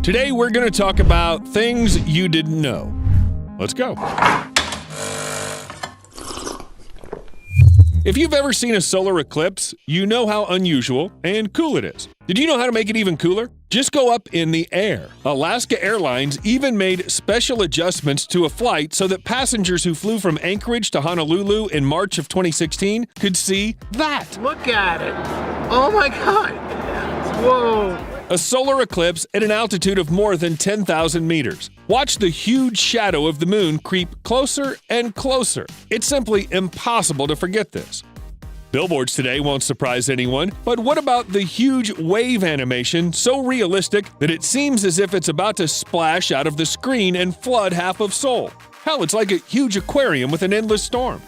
Today we're going to talk about things you didn't know. Let's go. If you've ever seen a solar eclipse, you know how unusual and cool it is. Did you know how to make it even cooler? Just go up in the air. Alaska Airlines even made special adjustments to a flight so that passengers who flew from Anchorage to Honolulu in March of 2016 could see that. Look at it. Oh my God. Whoa. A solar eclipse at an altitude of more than 10,000 meters. Watch the huge shadow of the moon creep closer and closer. It's simply impossible to forget this. Billboards today won't surprise anyone, but what about the huge wave animation so realistic that it seems as if it's about to splash out of the screen and flood half of Seoul? Hell, it's like a huge aquarium with an endless storm.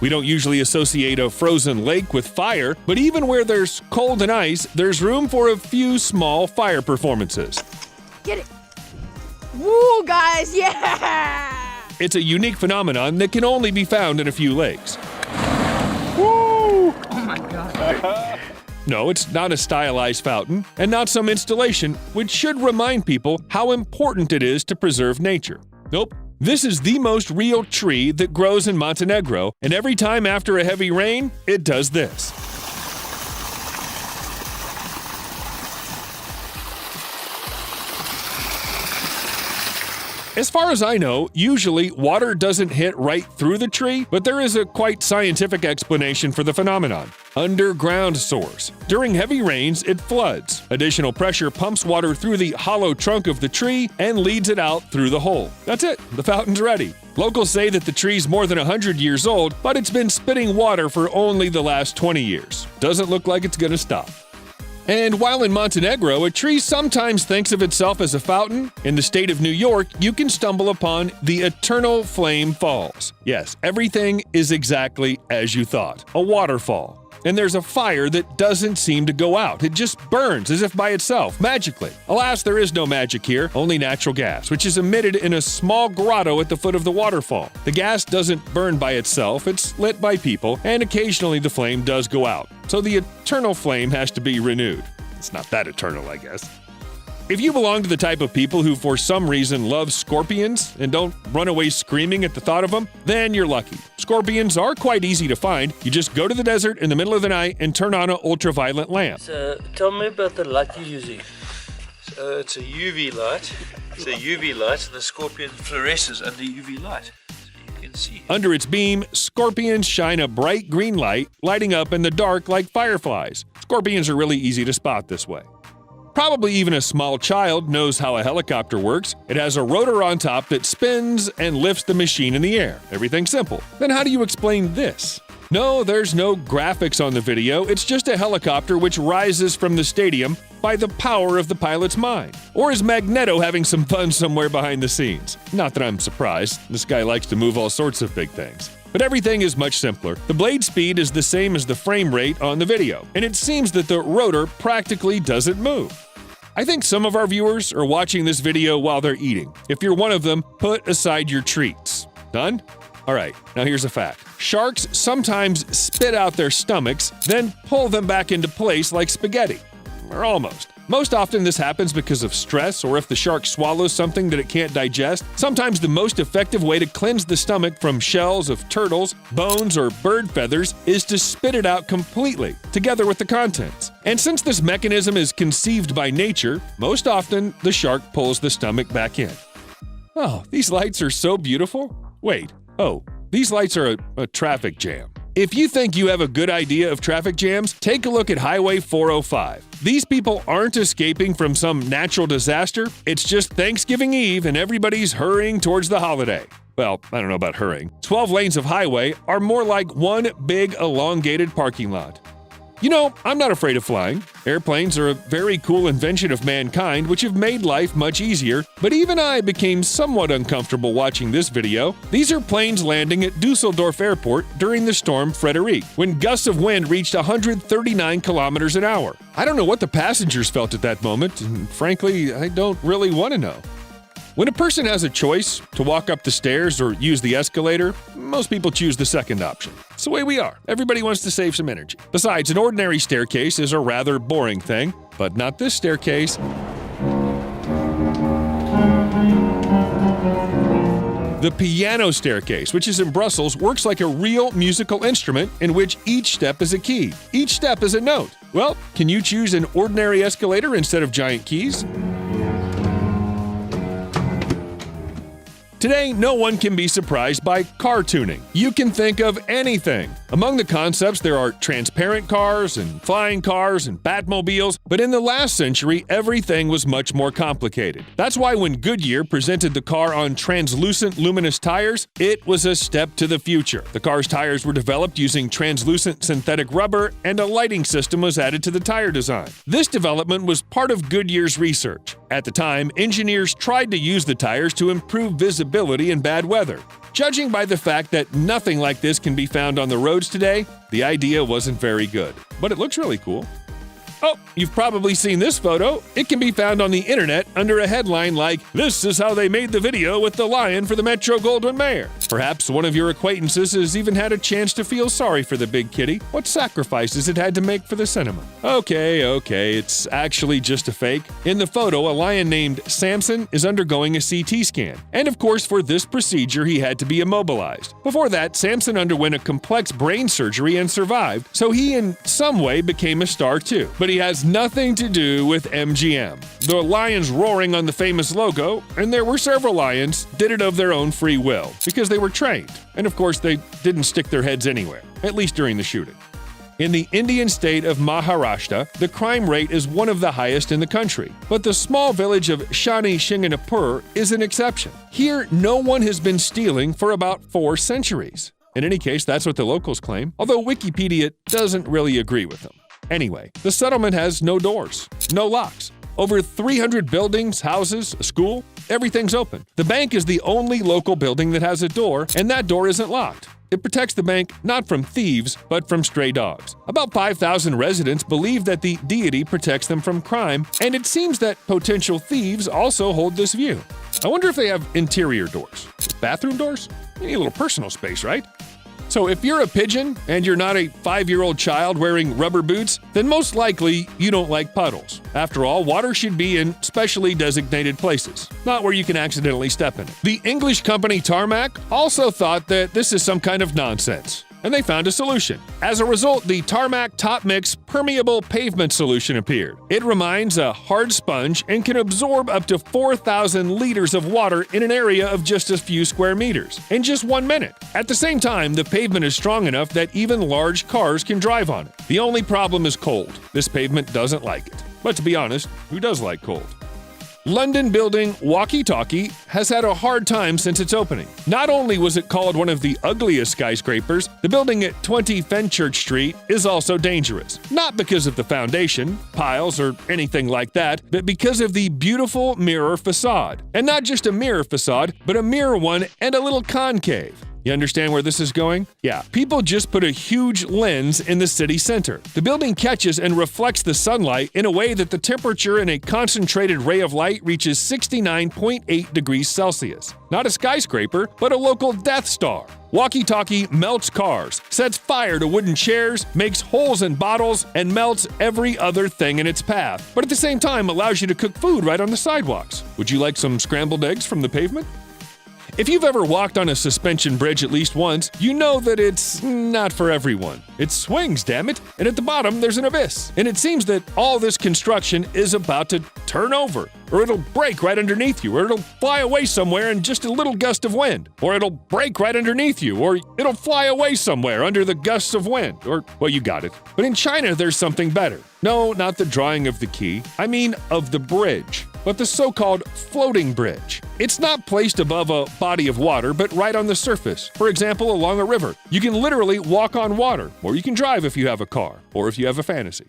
We don't usually associate a frozen lake with fire, but even where there's cold and ice, there's room for a few small fire performances. Get it! Woo, guys, yeah! It's a unique phenomenon that can only be found in a few lakes. Woo! Oh my God. No, it's not a stylized fountain, and not some installation, which should remind people how important it is to preserve nature. Nope. This is the most real tree that grows in Montenegro, and every time after a heavy rain, it does this. As far as I know, usually water doesn't hit right through the tree, but there is a quite scientific explanation for the phenomenon. Underground source. During heavy rains, it floods. Additional pressure pumps water through the hollow trunk of the tree and leads it out through the hole. That's it. The fountain's ready. Locals say that the tree's more than 100 years old, but it's been spitting water for only the last 20 years. Doesn't look like it's gonna stop. And while in Montenegro, a tree sometimes thinks of itself as a fountain, in the state of New York, you can stumble upon the Eternal Flame Falls. Yes, everything is exactly as you thought, a waterfall. And there's a fire that doesn't seem to go out. It just burns as if by itself, magically. Alas, there is no magic here, only natural gas, which is emitted in a small grotto at the foot of the waterfall. The gas doesn't burn by itself, it's lit by people, and occasionally the flame does go out. So the eternal flame has to be renewed. It's not that eternal, I guess. If you belong to the type of people who for some reason love scorpions and don't run away screaming at the thought of them, then you're lucky. Scorpions are quite easy to find. You just go to the desert in the middle of the night and turn on an ultraviolet lamp. So tell me about the light you're using. So it's a UV light. It's a UV light and the scorpion fluoresces under UV light. So you can see. Under its beam, scorpions shine a bright green light, lighting up in the dark like fireflies. Scorpions are really easy to spot this way. Probably even a small child knows how a helicopter works. It has a rotor on top that spins and lifts the machine in the air. Everything's simple. Then how do you explain this? No, there's no graphics on the video. It's just a helicopter which rises from the stadium by the power of the pilot's mind. Or is Magneto having some fun somewhere behind the scenes? Not that I'm surprised. This guy likes to move all sorts of big things. But everything is much simpler. The blade speed is the same as the frame rate on the video, and it seems that the rotor practically doesn't move. I think some of our viewers are watching this video while they're eating. If you're one of them, put aside your treats. Done? Alright, now here's a fact. Sharks sometimes spit out their stomachs, then pull them back into place like spaghetti. Or almost. Most often this happens because of stress or if the shark swallows something that it can't digest. Sometimes the most effective way to cleanse the stomach from shells of turtles, bones, or bird feathers is to spit it out completely, together with the contents. And since this mechanism is conceived by nature, most often the shark pulls the stomach back in. Oh, these lights are so beautiful. Wait, oh, these lights are a traffic jam. If you think you have a good idea of traffic jams, take a look at Highway 405. These people aren't escaping from some natural disaster. It's just Thanksgiving Eve and everybody's hurrying towards the holiday. Well, I don't know about hurrying. 12 lanes of highway are more like one big elongated parking lot. You know, I'm not afraid of flying. Airplanes are a very cool invention of mankind which have made life much easier, but even I became somewhat uncomfortable watching this video. These are planes landing at Dusseldorf Airport during the storm Frederic, when gusts of wind reached 139 kilometers an hour. I don't know what the passengers felt at that moment, and frankly, I don't really want to know. When a person has a choice to walk up the stairs or use the escalator, most people choose the second option. It's the way we are. Everybody wants to save some energy. Besides, an ordinary staircase is a rather boring thing, but not this staircase. The piano staircase, which is in Brussels, works like a real musical instrument in which each step is a key. Each step is a note. Well, can you choose an ordinary escalator instead of giant keys? Today, no one can be surprised by car tuning. You can think of anything. Among the concepts, there are transparent cars and flying cars and Batmobiles, but in the last century, everything was much more complicated. That's why when Goodyear presented the car on translucent luminous tires, it was a step to the future. The car's tires were developed using translucent synthetic rubber, and a lighting system was added to the tire design. This development was part of Goodyear's research. At the time, engineers tried to use the tires to improve visibility in bad weather. Judging by the fact that nothing like this can be found on the roads today, the idea wasn't very good. But it looks really cool. Oh, you've probably seen this photo. It can be found on the internet under a headline like, "This is how they made the video with the lion for the Metro-Goldwyn-Mayer." Perhaps one of your acquaintances has even had a chance to feel sorry for the big kitty. What sacrifices it had to make for the cinema. Okay, it's actually just a fake. In the photo, a lion named Samson is undergoing a CT scan. And of course, for this procedure, he had to be immobilized. Before that, Samson underwent a complex brain surgery and survived, so he in some way became a star too. But he has nothing to do with MGM. The lions roaring on the famous logo, and there were several lions, did it of their own free will, because they were trained. And of course, they didn't stick their heads anywhere, at least during the shooting. In the Indian state of Maharashtra, the crime rate is one of the highest in the country. But the small village of Shani Shinganapur is an exception. Here, no one has been stealing for about 4 centuries. In any case, that's what the locals claim, although Wikipedia doesn't really agree with them. Anyway, the settlement has no doors, no locks. Over 300 buildings, houses, a school, everything's open. The bank is the only local building that has a door, and that door isn't locked. It protects the bank not from thieves, but from stray dogs. About 5,000 residents believe that the deity protects them from crime, and it seems that potential thieves also hold this view. I wonder if they have interior doors. Bathroom doors? You need a little personal space, right? So if you're a pigeon and you're not a 5-year-old child wearing rubber boots, then most likely you don't like puddles. After all, water should be in specially designated places, not where you can accidentally step in it. The English company Tarmac also thought that this is some kind of nonsense, and they found a solution. As a result, the Tarmac Top Mix Permeable Pavement Solution appeared. It reminds a hard sponge and can absorb up to 4,000 liters of water in an area of just a few square meters in just 1 minute. At the same time, the pavement is strong enough that even large cars can drive on it. The only problem is cold. This pavement doesn't like it. But to be honest, who does like cold? London building Walkie Talkie has had a hard time since its opening. Not only was it called one of the ugliest skyscrapers, the building at 20 Fenchurch Street is also dangerous. Not because of the foundation, piles, or anything like that, but because of the beautiful mirror facade. And not just a mirror facade, but a mirror one and a little concave. You understand where this is going? Yeah, people just put a huge lens in the city center. The building catches and reflects the sunlight in a way that the temperature in a concentrated ray of light reaches 69.8 degrees Celsius. Not a skyscraper, but a local Death Star. Walkie Talkie melts cars, sets fire to wooden chairs, makes holes in bottles, and melts every other thing in its path. But at the same time allows you to cook food right on the sidewalks. Would you like some scrambled eggs from the pavement? If you've ever walked on a suspension bridge at least once, you know that it's not for everyone. It swings, damn it, and at the bottom there's an abyss. And it seems that all this construction is about to turn over, or it'll break right underneath you, or it'll fly away somewhere in just a little gust of wind, or it'll break right underneath you, or it'll fly away somewhere under the gusts of wind, or, well, you got it. But in China, there's something better. No, not the drawing of the key. I mean of the bridge, but the so-called floating bridge. It's not placed above a body of water, but right on the surface. For example, along a river. You can literally walk on water, or you can drive if you have a car, or if you have a fantasy.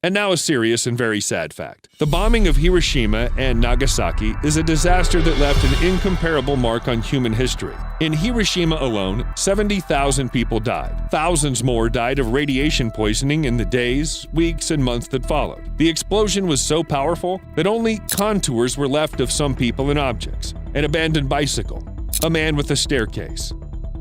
And now a serious and very sad fact. The bombing of Hiroshima and Nagasaki is a disaster that left an incomparable mark on human history. In Hiroshima alone, 70,000 people died. Thousands more died of radiation poisoning in the days, weeks, and months that followed. The explosion was so powerful that only contours were left of some people and objects. An abandoned bicycle, a man with a staircase,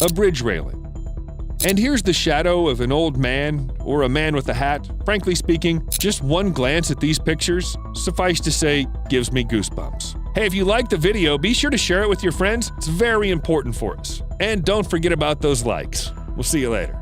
a bridge railing. And here's the shadow of an old man or a man with a hat. Frankly speaking, just one glance at these pictures, suffice to say, gives me goosebumps. Hey, if you liked the video, be sure to share it with your friends. It's very important for us. And don't forget about those likes. We'll see you later.